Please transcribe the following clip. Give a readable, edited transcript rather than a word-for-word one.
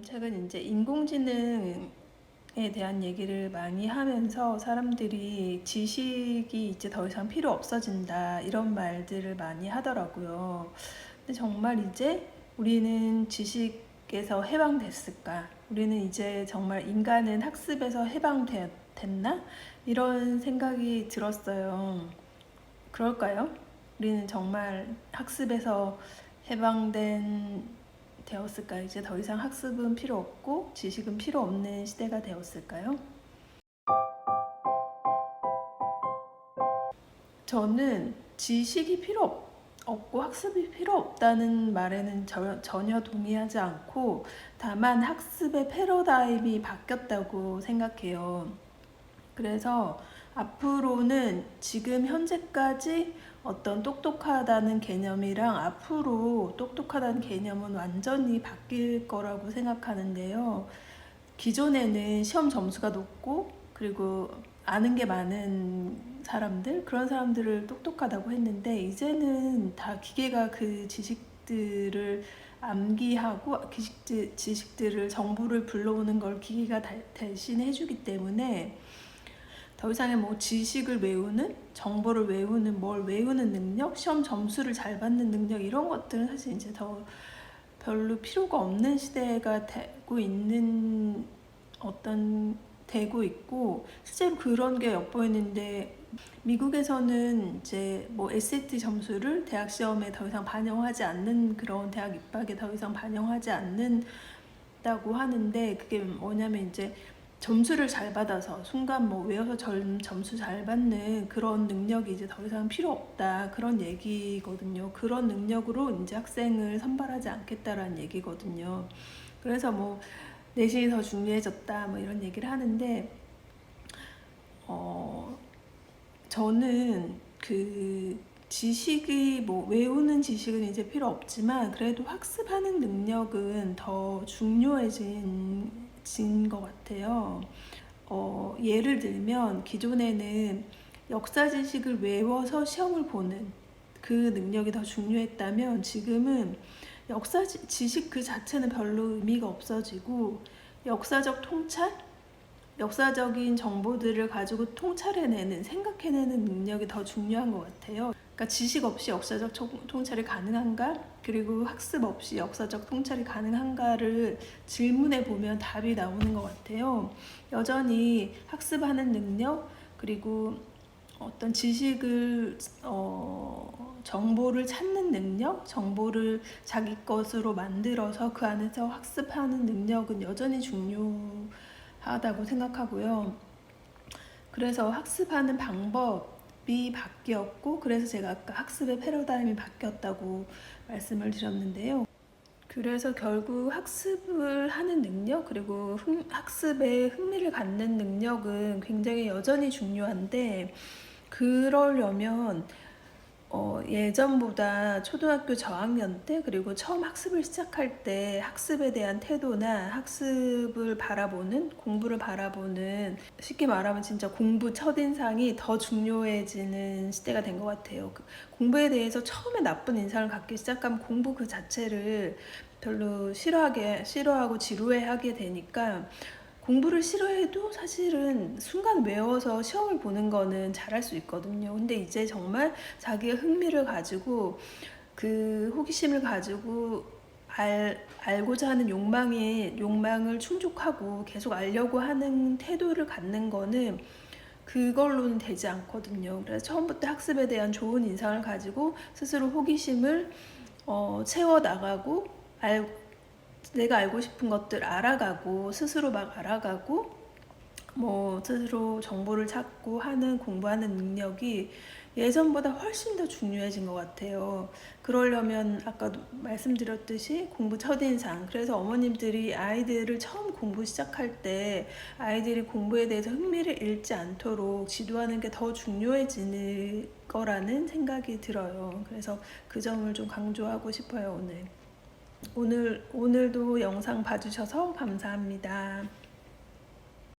최근 이제 인공지능에 대한 얘기를 많이 하면서 사람들이 지식이 이제 더 이상 필요 없어진다 이런 말들을 많이 하더라고요. 근데 정말 이제 우리는 지식에서 해방됐을까? 우리는 이제 정말 인간은 학습에서 해방됐나? 이런 생각이 들었어요. 그럴까요? 우리는 정말 학습에서 되었을까요? 이제 더 이상 학습은 필요 없고 지식은 필요 없는 시대가 되었을까요? 저는 지식이 필요 없고 학습이 필요 없다는 말에는 전혀 동의하지 않고, 다만 학습의 패러다임이 바뀌었다고 생각해요. 그래서 앞으로는 지금 현재까지 어떤 똑똑하다는 개념이랑 앞으로 똑똑하다는 개념은 완전히 바뀔 거라고 생각하는데요. 기존에는 시험 점수가 높고 그리고 아는 게 많은 사람들, 그런 사람들을 똑똑하다고 했는데, 이제는 다 기계가 그 지식들을 암기하고 지식들을 정보를 불러오는 걸 기계가 대신 해주기 때문에 더 이상의 뭐 지식을 외우는, 정보를 외우는, 뭘 외우는 능력, 시험 점수를 잘 받는 능력, 이런 것들은 사실 이제 더 별로 필요가 없는 시대가 되고 있고, 실제로 그런 게 엿보이는데, 미국에서는 이제 뭐 SAT 점수를 대학 시험에 더 이상 반영하지 않는, 그런 대학 입학에 더 이상 반영하지 않는다고 하는데, 그게 뭐냐면 이제 점수를 잘 받아서 순간 뭐 외워서 점수 잘 받는 그런 능력이 이제 더 이상 필요 없다, 그런 얘기거든요. 그런 능력으로 이제 학생을 선발하지 않겠다라는 얘기거든요. 그래서 뭐 내신이 더 중요해졌다 뭐 이런 얘기를 하는데, 저는 그 지식이 뭐 외우는 지식은 이제 필요 없지만 그래도 학습하는 능력은 더 중요해진 것 같아요. 예를 들면 기존에는 역사 지식을 외워서 시험을 보는 그 능력이 더 중요했다면, 지금은 역사 지식 그 자체는 별로 의미가 없어지고 역사적 통찰? 역사적인 정보들을 가지고 통찰해내는, 생각해내는 능력이 더 중요한 것 같아요. 그러니까 지식 없이 역사적 통찰이 가능한가? 그리고 학습 없이 역사적 통찰이 가능한가를 질문해 보면 답이 나오는 것 같아요. 여전히 학습하는 능력, 그리고 어떤 지식을 정보를 찾는 능력, 정보를 자기 것으로 만들어서 그 안에서 학습하는 능력은 여전히 중요하다고 생각하고요. 그래서 학습하는 방법이 바뀌었고, 그래서 제가 아까 학습의 패러다임이 바뀌었다고 말씀을 드렸는데요. 그래서 결국 학습을 하는 능력, 그리고 학습에 흥미를 갖는 능력은 굉장히 여전히 중요한데, 그러려면 예전보다 초등학교 저학년 때, 그리고 처음 학습을 시작할 때 학습에 대한 태도나 학습을 바라보는, 공부를 바라보는, 쉽게 말하면 진짜 공부 첫인상이 더 중요해지는 시대가 된 것 같아요. 공부에 대해서 처음에 나쁜 인상을 갖기 시작하면 공부 그 자체를 별로 싫어하고 지루해하게 되니까, 공부를 싫어해도 사실은 순간 외워서 시험을 보는 거는 잘할 수 있거든요. 근데 이제 정말 자기의 흥미를 가지고, 그 호기심을 가지고 알고자 하는 욕망을 충족하고 계속 알려고 하는 태도를 갖는 거는 그걸로는 되지 않거든요. 그래서 처음부터 학습에 대한 좋은 인상을 가지고 스스로 호기심을 채워나가고, 내가 알고 싶은 것들 알아가고, 스스로 막 알아가고, 뭐 스스로 정보를 찾고 하는, 공부하는 능력이 예전보다 훨씬 더 중요해진 것 같아요. 그러려면 아까도 말씀드렸듯이 공부 첫인상, 그래서 어머님들이 아이들을 처음 공부 시작할 때 아이들이 공부에 대해서 흥미를 잃지 않도록 지도하는 게 더 중요해지는 거라는 생각이 들어요. 그래서 그 점을 좀 강조하고 싶어요. 오늘도 영상 봐주셔서 감사합니다.